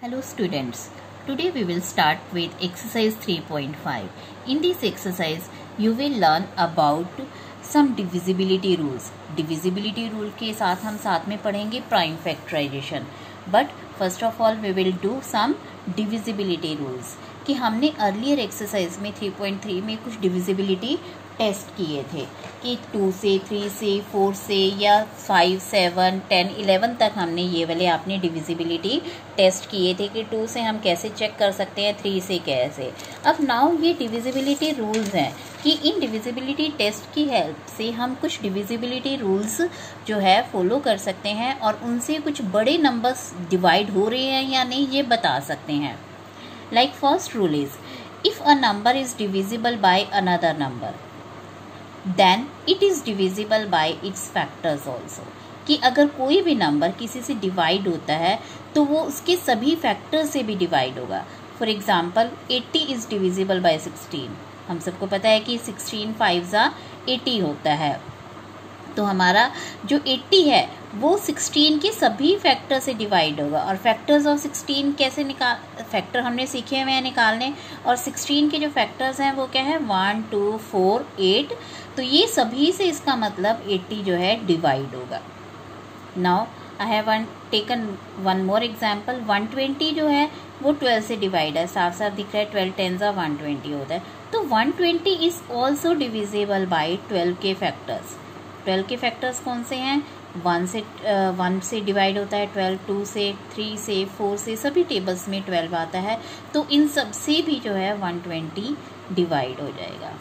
Hello students, today we will start with exercise 3.5. In this exercise, you will learn about some divisibility rules. Divisibility rule के साथ हम साथ में पढ़ेंगे prime factorization. But first of all, we will do some divisibility rules. कि हमने earlier exercise में 3.3 में कुछ divisibility टेस्ट किए थे कि 2 से 3 से 4 से या 5, 7, 10, 11 तक हमने ये वाले आपने डिविजिबिलिटी टेस्ट किए थे कि 2 से हम कैसे चेक कर सकते हैं, 3 से कैसे। अब नाउ ये डिविजिबिलिटी रूल्स हैं कि इन डिविजिबिलिटी टेस्ट की हेल्प से हम कुछ डिविजिबिलिटी रूल्स जो है फॉलो कर सकते हैं और उनसे कुछ बड़े नंबर्स डिवाइड हो रहे हैं या नहीं ये बता सकते हैं। Like first rule is if a number is divisible by another number then it is divisible by its factors also। कि अगर कोई भी नंबर किसी से डिवाइड होता है तो वो उसके सभी फैक्टर से भी डिवाइड होगा। For example 80 is divisible bye 16। हम सबको पता है कि 16 5 80 होता है, तो हमारा जो 80 है वो 16 के सभी फैक्टर से डिवाइड होगा। और फैक्टर्स ऑफ 16 कैसे फैक्टर हमने सीखे हुए हैं निकालने, और 16 के जो फैक्टर्स हैं वो क्या है 1 2 4 8, तो ये सभी से इसका मतलब 80 जो है डिवाइड होगा। Now I have taken one more example. 120 जो है वो 12 से डिवाइड है, साफ साफ दिख रहा है 12 10 120 होता है, तो 120 इज ऑल्सो डिविजिबल बाई 12 के फैक्टर्स। 12 के फैक्टर्स कौन से हैं? 1 से डिवाइड होता है 12, 2 से, 3 से, 4 से, सभी टेबल्स में 12 आता है, तो इन सब से भी जो है 120 डिवाइड हो जाएगा।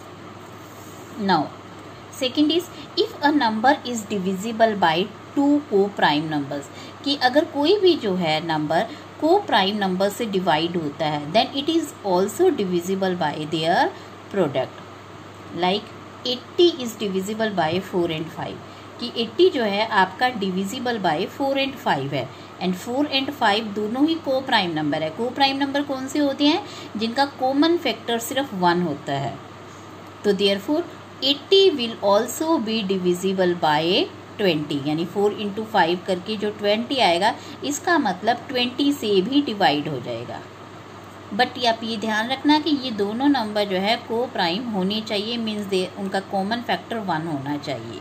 Now second is if a number is divisible bye 2 को प्राइम नंबर्स। कि अगर कोई भी जो है नंबर को प्राइम नंबर से डिवाइड होता है then it is also divisible by their product. Like 80 is divisible by 4 and 5। कि 80 जो है आपका डिविजिबल बाय 4 and 5 है, एंड 4 and 5 दोनों ही को प्राइम नंबर है। को प्राइम नंबर कौन से होते हैं? जिनका कॉमन फैक्टर सिर्फ 1 होता है। तो therefore 80 will also be divisible by 20, यानी 4 into 5 करके जो 20 आएगा इसका मतलब 20 से भी डिवाइड हो जाएगा। बट आप ये ध्यान रखना कि ये दोनों नंबर जो है को प्राइम होने चाहिए, मीन्स उनका कॉमन फैक्टर 1 होना चाहिए।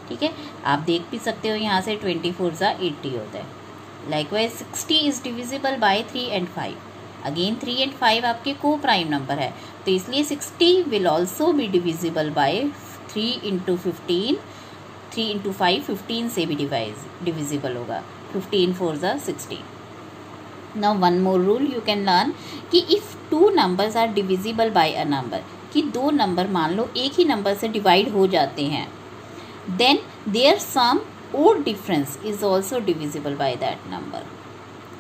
ठीक है, आप देख भी सकते हो यहाँ से 24 80 होता है। Likewise 60 is divisible bye 3 and 5। Again 3 and 5 आपके को प्राइम नंबर है, तो इसलिए 60 will also be divisible by 3 into 15। 3 into 5 15 से भी डिविजिबल होगा। 15 4 60। Now one more rule you can learn कि if 2 numbers are divisible by a number, कि 2 नंबर मान लो एक ही नंबर से डिवाइड हो जाते हैं, then their sum or difference is also divisible by that number।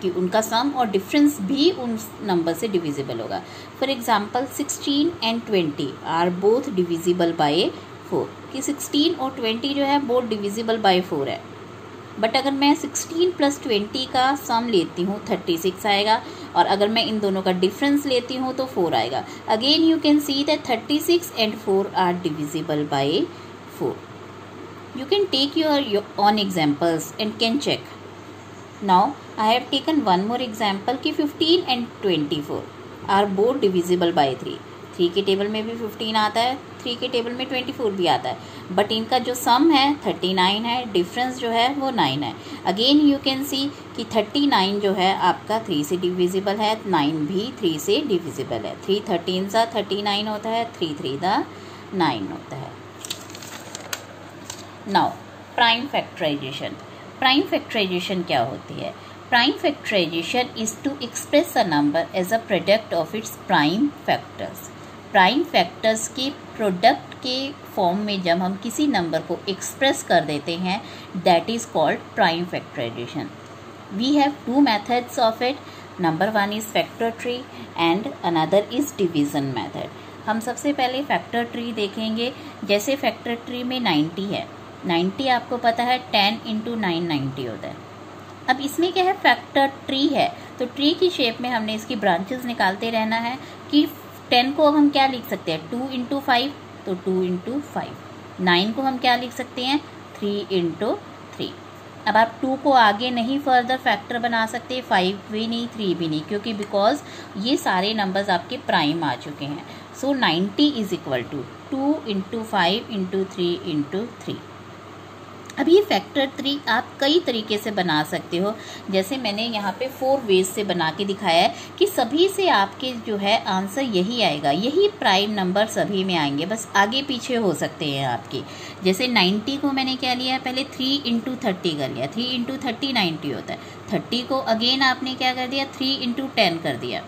कि उनका सम और डिफरेंस भी उन नंबर से डिविजिबल होगा। For example 16 and 20 are both divisible by 4। कि 16 और 20 जो है बोथ डिविजिबल बाय 4 है। बट अगर मैं 16 + 20 का सम लेती हूँ 36 आएगा, और अगर मैं इन दोनों का डिफरेंस लेती हूँ तो 4 आएगा। Again you can see that 36 and 4 are divisible by 4। You can take your own examples and can check। Now I have taken one more example कि 15 and 24 are both divisible by 3। 3 के table में भी 15 आता है, 3 के table में 24 भी आता है, बट इनका जो सम है 39 है, डिफरेंस जो है वो 9 है। अगेन यू कैन सी कि 39 जो है आपका 3 से डिविजिबल है, 9 भी 3 से डिविजिबल है। 3 13 39 होता है, 3 3 9 होता है। Now prime factorization. Prime factorization क्या होती है? Prime factorization is to express a number as a product of its prime factors. Prime factors के प्रोडक्ट के फॉर्म में जब हम किसी नंबर को एक्सप्रेस कर देते हैं that is called prime factorization. We have 2 methods of it. Number 1 is factor tree and another is division method. हम सबसे पहले फैक्टर ट्री देखेंगे। जैसे फैक्टर ट्री में 90 है, 90 आपको पता है 10 into 9 90 होता है। अब इसमें क्या है, फैक्टर ट्री है, तो ट्री की शेप में हमने इसकी ब्रांचेस निकालते रहना है। कि 10 को हम क्या लिख सकते हैं 2 into 5, तो 2 into 5। 9 को हम क्या लिख सकते हैं 3 into 3। अब आप 2 को आगे नहीं फर्दर फैक्टर बना सकते, 5 भी नहीं, 3 भी नहीं, क्योंकि बिकॉज ये सारे नंबर्स आपके प्राइम आ चुके हैं। So 90 is equal to 2 into 5 into 3 into 3। अब ये फैक्टर 3 आप कई तरीके से बना सकते हो, जैसे मैंने यहाँ पे 4 वेज से बना के दिखाया है कि सभी से आपके जो है आंसर यही आएगा, यही प्राइम नंबर सभी में आएंगे, बस आगे पीछे हो सकते हैं आपके। जैसे 90 को मैंने क्या लिया, पहले 3 इंटू 30 कर लिया, 3 इंटू 30 90 होता है। 30 को अगेन आपने क्या कर दिया, 3 इंटू 10 कर दिया,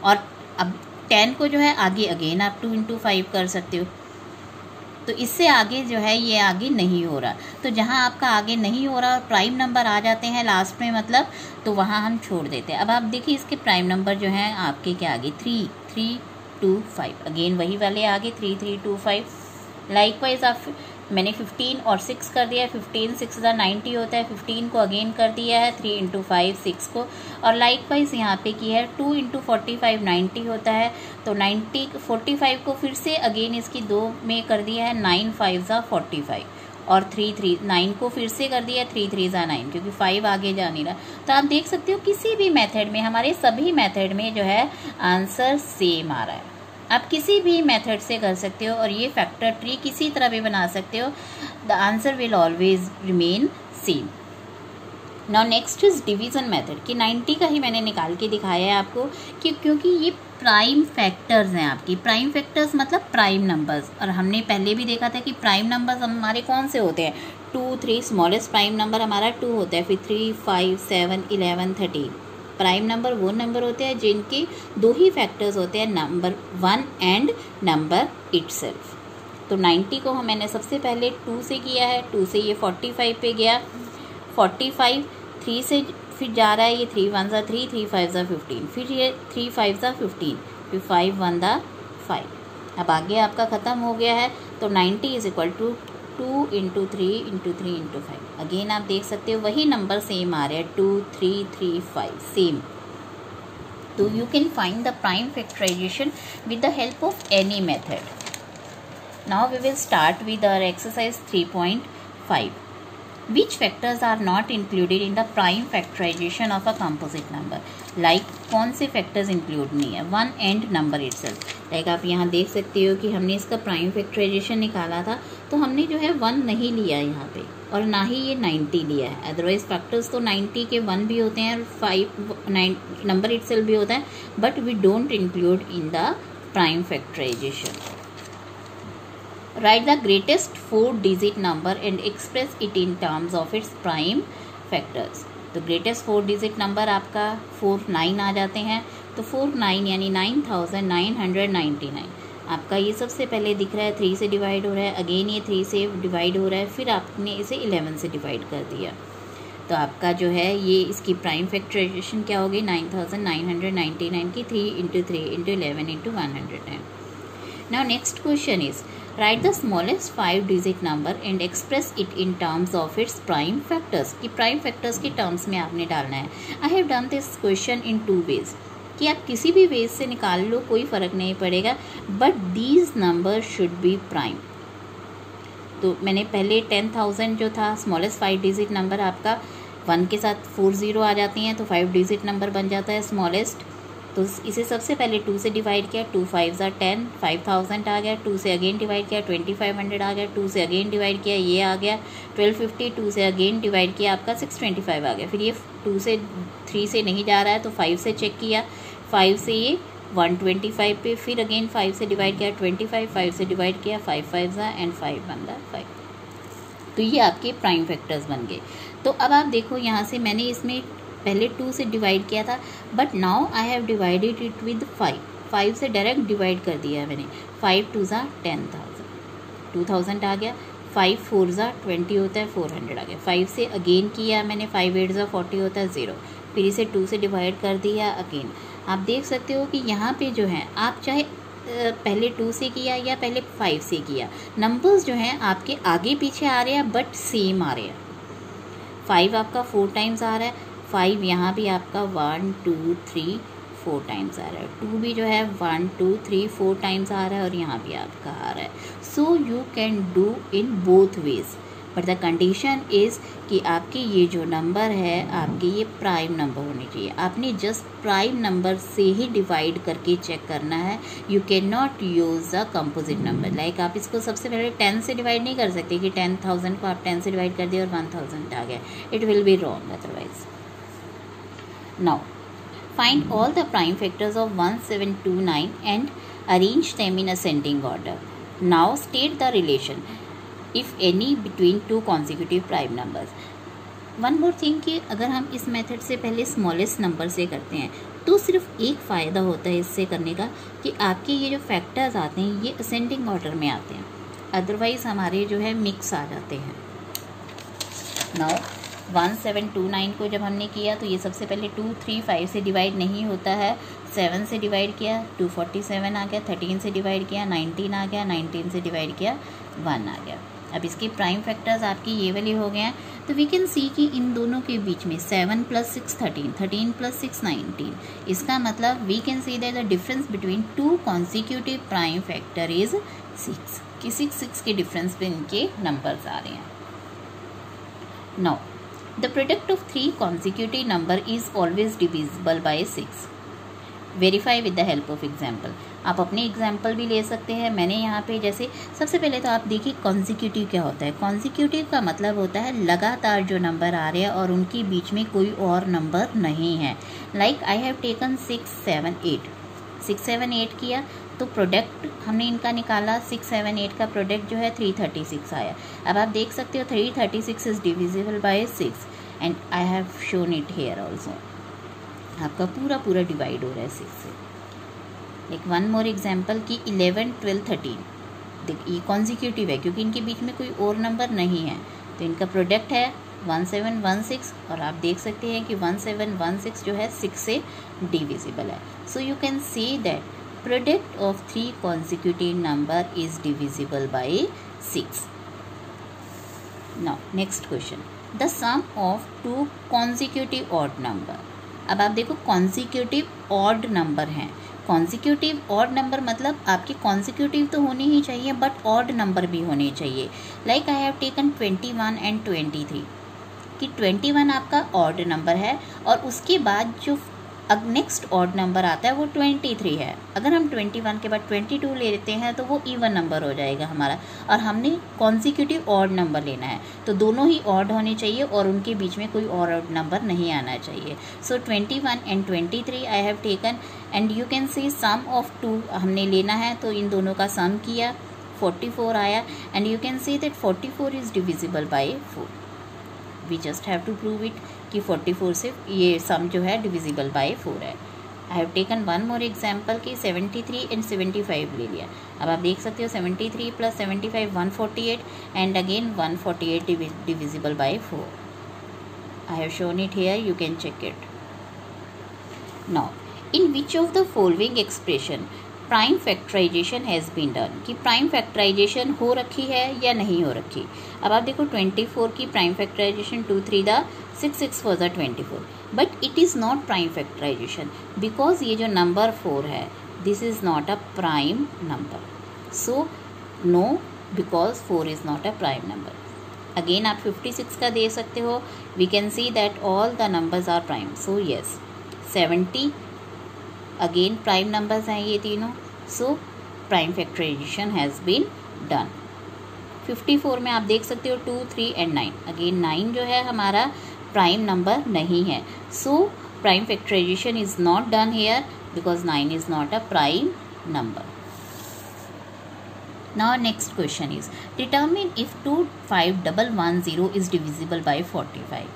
और अब 10 को जो है आगे अगेन आप 2 इंटू 5 कर सकते हो। तो इससे आगे जो है ये आगे नहीं हो रहा, तो जहाँ आपका आगे नहीं हो रहा और प्राइम नंबर आ जाते हैं लास्ट में मतलब, तो वहाँ हम छोड़ देते हैं। अब आप देखिए इसके प्राइम नंबर जो हैं आपके क्या आगे, 3 3 2 5, अगेन वही वाले आगे 3 3 2 5। लाइकवाइज आप मैंने 15 और 6 कर दिया है, 15 6 90 होता है, 15 को अगेन कर दिया है 3 इंटू 5 6 को, और लाइकवाइज यहाँ पे किया है 2 इंटू 45 90 होता है, तो 90 45 को फिर से अगेन इसकी 2 में कर दिया है, 9 5 45, और 3 3 9 को फिर से कर दिया 3 3 9, क्योंकि 5 आगे जा नहीं रहा। तो आप देख सकते हो किसी भी मेथड में, हमारे सभी मेथड में जो है आंसर सेम आ रहा है। आप किसी भी मेथड से कर सकते हो, और ये फैक्टर ट्री किसी तरह भी बना सकते हो, the answer will always remain same. Now next is division method, कि 90 का ही मैंने निकाल के दिखाया है आपको, कि क्योंकि ये प्राइम फैक्टर्स हैं आपकी, प्राइम फैक्टर्स मतलब प्राइम नंबर्स, और हमने पहले भी देखा था कि प्राइम नंबर्स हमारे कौन से होते हैं, 2 3, स्मॉलेस्ट प्राइम नंबर हमारा 2 होता है, फिर 3 5 7 11 13। प्राइम नंबर वो नंबर होते हैं जिनके 2 ही फैक्टर्स होते हैं, नंबर 1 एंड नंबर इटसेल्फ। तो 90 को मैंने सबसे पहले 2 से किया है, 2 से ये 45 पे गया, 45 3 से फिर जा रहा है, ये 3 1 ज़ा 3 3 5 ज़ा 15, फिर ये 3 5 ज़ा 15, फिर 5 1 ज़ा 5। अब आगे आपका ख़त्म हो गया है, तो 90 is equal to 2 into 3 into 3 into 5। Again आप देख सकते हो वही नंबर सेम आ रहे हैं, 2 3 3 5 सेम। तो you can find the prime factorization with the help of any method. Now we will start with our exercise 3.5। Which factors are not included in the prime factorization of a composite number? Like कौन से factors include नहीं है, 1 and number itself। Like आप यहाँ देख सकते हो कि हमने इसका प्राइम फैक्टराइजेशन निकाला था, तो हमने जो है 1 नहीं लिया यहाँ पे, और ना ही ये 90 लिया है। अदरवाइज फैक्टर्स तो 90 के 1 भी होते हैं और 5 नंबर इटसेल्फ भी होता है, but we don't include in the prime factorization. Write the greatest 4-digit number and express it in terms of its prime factors। तो greatest 4-digit number आपका 49 आ जाते हैं, तो 49 यानी 9999 आपका ये सबसे पहले दिख रहा है, 3 से डिवाइड हो रहा है, अगेन ये 3 से डिवाइड हो रहा है, फिर आपने इसे 11 से डिवाइड कर दिया, तो आपका जो है ये इसकी प्राइम फैक्टराइजेशन क्या होगी, 9999 की 3 into 3 into 11 into 110। Now next question is, write the smallest 5-digit number and express it in terms of its prime factors। कि prime factors के terms में आपने डालना है। I have done this question in 2 ways, कि आप किसी भी वेज से निकाल लो, कोई फ़र्क नहीं पड़ेगा, but these numbers should be prime। तो मैंने पहले 10,000 जो था स्मॉलेस्ट 5-digit नंबर आपका 1 के साथ 4 0 आ जाती हैं, तो 5-digit नंबर बन जाता है स्मॉलेस्ट। तो इसे सबसे पहले 2 से डिवाइड किया, 2 5 ज़ा 10, 5000 आ गया, 2 से अगेन डिवाइड किया 2500 आ गया, 2 से अगेन डिवाइड किया ये आ गया 1250, 2 से अगेन डिवाइड किया आपका 625 आ गया। फिर ये 2 से 3 से नहीं जा रहा है, तो 5 से चेक किया, 5 से ये 125 पे, फिर अगेन 5 से डिवाइड किया 25, 5 से डिवाइड किया 5 5 ज़ा एंड 5 1 ज़ा 5। तो ये आपके प्राइम फैक्टर्स बन गए। तो अब आप देखो यहाँ से मैंने इसमें पहले 2 से डिवाइड किया था, but now I have divided it with 5 से डायरेक्ट डिवाइड कर दिया है मैंने, 5 2 ज़ा 10,000, 2000 आ गया, 5 4 ज़ा 20 होता है, 400 आ गया, 5 से अगेन किया मैंने, 5 8 ज़ा 40 होता है 0, फिर इसे 2 से डिवाइड कर दिया अगेन। आप देख सकते हो कि यहाँ पे जो है आप चाहे पहले 2 से किया या पहले 5 से किया, नंबर्स जो हैं आपके आगे पीछे आ रहे हैं बट सेम आ रहे हैं। 5 आपका 4 टाइम्स आ रहा है, 5 यहाँ भी आपका 1 2 3 4 टाइम्स आ रहा है, 2 भी जो है 1 2 3 4 टाइम्स आ रहा है, और यहाँ भी आपका आ रहा है। So you can do in both ways, but the condition is कि आपके ये जो नंबर है आपके ये प्राइम नंबर होने चाहिए। आपने जस्ट प्राइम नंबर से ही डिवाइड करके चेक करना है। You can not use a composite number. Like आप इसको सबसे पहले 10 से डिवाइड नहीं कर सकते कि 10,000 को आप 10 से डिवाइड कर दिए और 1000 आ गया। It will be wrong otherwise. Now find all the prime factors of 1729 and arrange them in ascending order. Now state the relation if any between two consecutive prime numbers। One more thing कि अगर हम इस method से पहले smallest number से करते हैं तो सिर्फ एक फ़ायदा होता है इससे करने का कि आपके ये जो फैक्टर्स आते हैं ये असेंडिंग ऑर्डर में आते हैं, अदरवाइज हमारे जो है मिक्स आ जाते हैं। नाउ 1729 को जब हमने किया तो ये सबसे पहले 2, 3, 5 से डिवाइड नहीं होता है, 7 से डिवाइड किया 247 आ गया, 13 से डिवाइड किया 19 आ गया, 19 से डिवाइड किया 1 आ गया। अब इसके प्राइम फैक्टर्स आपकी ये वाले हो गए हैं, तो वी कैन सी कि इन दोनों के बीच में 7 + 6 13, 13 + 6 19। इसका मतलब we can see that the difference between two consecutive prime factor is 6 कि 6 के डिफरेंस पे इनके नंबर्स आ रहे हैं। Now the product of 3 consecutive number is always divisible by 6। Verify with the help of example. आप अपने एग्जाम्पल भी ले सकते हैं। मैंने यहाँ पे जैसे सबसे पहले तो आप देखिए कॉन्सिक्यूटिव क्या होता है। कॉन्सिक्यूटिव का मतलब होता है लगातार जो नंबर आ रहे हैं और उनके बीच में कोई और नंबर नहीं है। लाइक आई हैव टेकन 6, 7, 8, 6, 7, 8 किया तो प्रोडक्ट हमने इनका निकाला। 6, 7, 8 का प्रोडक्ट जो है 336 आया। अब आप देख सकते हो 336 is divisible by 6 and I have shown it here also. आपका पूरा डिवाइड हो रहा है 6 से। एक वन मोर एग्जाम्पल कि 11, 12, 13 ये कॉन्सिक्यूटिव है क्योंकि इनके बीच में कोई और नंबर नहीं है, तो इनका प्रोडक्ट है 1716 और आप देख सकते हैं कि 1716 जो है 6 से डिविजिबल है। So you can see that product of 3 consecutive number is divisible by 6। Now next question, the sum of 2 consecutive odd number. अब आप देखो कॉन्सिक्यूटिव ऑड नंबर हैं। कॉन्सिक्यूटिव ऑड नंबर मतलब आपके कॉन्सिक्यूटिव तो होने ही चाहिए बट ऑड नंबर भी होने चाहिए। Like I have taken 21 and 23 कि 21 आपका ऑड नंबर है और उसके बाद जो नेक्स्ट ऑड नंबर आता है वो 23 है। अगर हम 21 के बाद 22 ले लेते हैं तो वो इवन नंबर हो जाएगा हमारा, और हमने कॉन्सिक्यूटिव ऑड नंबर लेना है तो दोनों ही ऑड होने चाहिए और उनके बीच में कोई और ऑड नंबर नहीं आना चाहिए। So 21 and 23 I have taken and you can see sum of 2 हमने लेना है तो इन दोनों का सम किया 44 आया and you can see that 44 is divisible by 4। We just have to prove it कि 44 से ये सम जो है डिविजिबल बाय 4 है। आई have taken one more example कि 73 एंड 75 ले लिया। अब आप देख सकते हो 73 + 75 148 and again 148 divisible by 4। I have shown it here, you can check it. Now in which of the following expression prime factorization has been done कि prime factorization हो रखी है या नहीं हो रखी। अब आप देखो 24 की prime factorization 2 3 the 6 6 4 the 24 but it is not prime factorization because ये जो नंबर 4 है this is not a prime number. So no because 4 is not a prime number. Again आप 56 का दे सकते हो। We can see that all the numbers are prime. So yes 70 again prime numbers हैं ये तीनों। सो prime factorization has been done. 54 में आप देख सकते हो 2 3 एंड 9 अगेन 9 जो है हमारा प्राइम नंबर नहीं है। So prime factorization is not done here because 9 is not a prime number. Now next question is determine if 25110 is divisible by 45।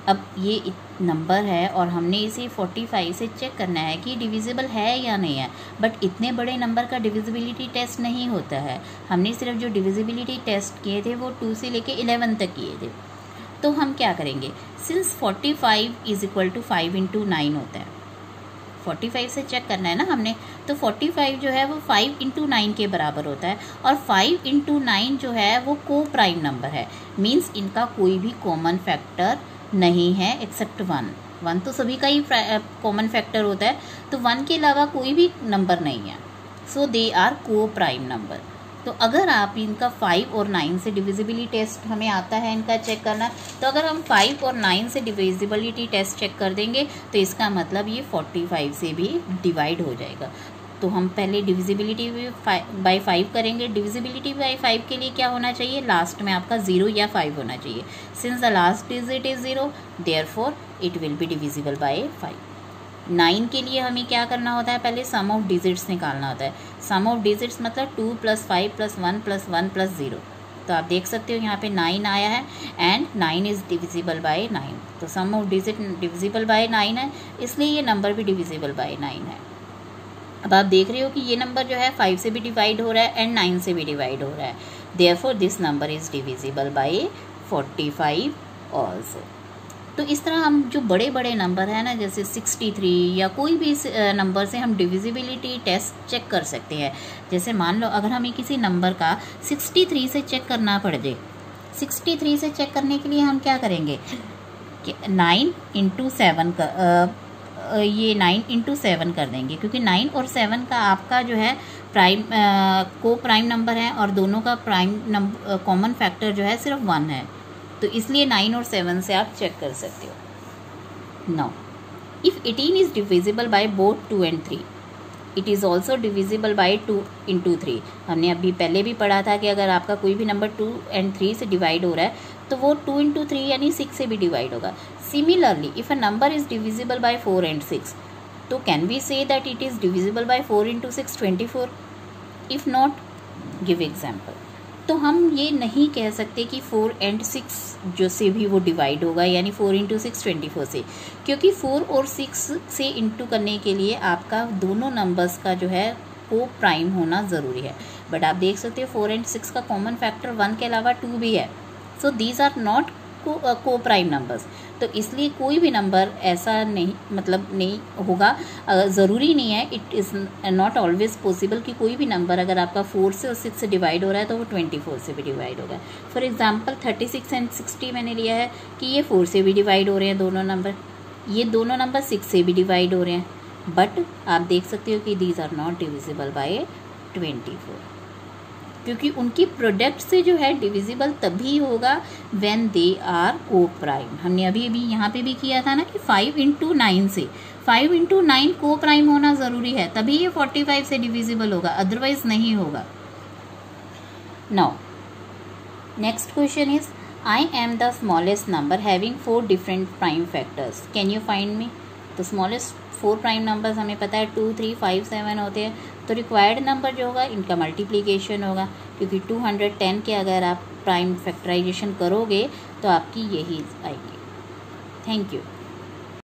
अब ये नंबर है और हमने इसे 45 से चेक करना है कि डिविजिबल है या नहीं है, बट इतने बड़े नंबर का डिविजिबिलिटी टेस्ट नहीं होता है। हमने सिर्फ जो डिविजिबिलिटी टेस्ट किए थे वो 2 से लेके 11 तक किए थे। तो हम क्या करेंगे, सिंस 45 इज इक्वल टू 5 × 9 होता है, 45 से चेक करना है ना हमने, तो 45 जो है वो 5 × 9 के बराबर होता है और 5 × 9 जो है वो को प्राइम नंबर है। मीन्स इनका कोई भी कॉमन फैक्टर नहीं है एक्सेप्ट 1 तो सभी का ही कॉमन फैक्टर होता है, तो 1 के अलावा कोई भी नंबर नहीं है। सो दे आर को प्राइम नंबर। तो अगर आप इनका 5 और 9 से डिविजिबिलिटी टेस्ट हमें आता है इनका चेक करना, तो अगर हम 5 और 9 से डिविजिबिलिटी टेस्ट चेक कर देंगे तो इसका मतलब ये 45 से भी डिवाइड हो जाएगा। तो हम पहले डिविजिबिलिटी बाई 5 करेंगे। डिविजिबिलिटी बाई 5 के लिए क्या होना चाहिए, लास्ट में आपका 0 या 5 होना चाहिए। Since the last digit is 0 therefore it will be divisible by 5। 9 के लिए हमें क्या करना होता है, पहले सम ऑफ डिजिट्स निकालना होता है। सम ऑफ डिजिट्स मतलब 2 + 5 + 1 + 1 + 0। तो आप देख सकते हो यहाँ पे 9 आया है एंड 9 इज़ डिविजिबल बाय 9। तो सम ऑफ डिजिट डिविजिबल बाय 9 है, इसलिए ये नंबर भी डिविजिबल बाय 9 है। अब आप देख रहे हो कि ये नंबर जो है 5 से भी डिवाइड हो रहा है एंड 9 से भी डिवाइड हो रहा है। Therefore this number is divisible by 45 also. तो इस तरह हम जो बड़े बड़े नंबर है ना, जैसे 63 या कोई भी नंबर से हम डिविजिबिलिटी टेस्ट चेक कर सकते हैं। जैसे मान लो अगर हमें किसी नंबर का 63 से चेक करना पड़ जाए, 63 से चेक करने के लिए हम क्या करेंगे कि 9 × 7 का ये 9 × 7 कर देंगे, क्योंकि 9 और 7 का आपका जो है प्राइम को प्राइम नंबर है और दोनों का प्राइम नंबर कॉमन फैक्टर जो है सिर्फ 1 है। तो इसलिए 9 और 7 से आप चेक कर सकते हो। Now if 18 is divisible by both 2 and 3, it is also divisible bye 2 × 3। हमने अभी पहले भी पढ़ा था कि अगर आपका कोई भी नंबर 2 and 3 से डिवाइड हो रहा है तो वो 2 × 3 यानी 6 से भी डिवाइड होगा। Similarly if a number is divisible by 4 and 6, तो can we say that it is divisible by 4 × 6 24? If not, give example. तो हम ये नहीं कह सकते कि 4 and 6 जो से भी वो डिवाइड होगा, यानी 4 × 6 24 से, क्योंकि 4 और 6 से इंटू करने के लिए आपका दोनों नंबर्स का जो है को प्राइम होना ज़रूरी है। बट आप देख सकते हो 4 and 6 का कॉमन फैक्टर 1 के अलावा 2 भी है। सो दीज आर नॉट को प्राइम नंबर्स। तो इसलिए कोई भी नंबर ऐसा नहीं नहीं होगा, ज़रूरी नहीं है, it is not always possible कि कोई भी नंबर अगर आपका 4 से और 6 से डिवाइड हो रहा है तो वो 24 से भी डिवाइड होगा। फॉर एग्जांपल 36 and 60 मैंने लिया है कि ये 4 से भी डिवाइड हो रहे हैं दोनों नंबर, ये दोनों नंबर 6 से भी डिवाइड हो रहे हैं, बट आप देख सकते हो कि these are not divisible by 24, क्योंकि उनकी प्रोडक्ट से जो है डिविजिबल तभी होगा व्हेन दे आर को प्राइम। हमने अभी यहाँ पे भी किया था ना कि 5 × 9 से 5 × 9 को प्राइम होना ज़रूरी है, तभी ये 45 से डिविजिबल होगा, अदरवाइज नहीं होगा। Now next question is I am the smallest number having 4 different prime factors, can you find me? तो स्मॉलेस्ट 4 प्राइम नंबर्स हमें पता है 2, 3, 5, 7 होते हैं। तो रिक्वायर्ड नंबर जो होगा इनका मल्टीप्लिकेशन होगा, क्योंकि 210 के अगर आप प्राइम फैक्टराइजेशन करोगे तो आपकी यही आएगी। Thank you.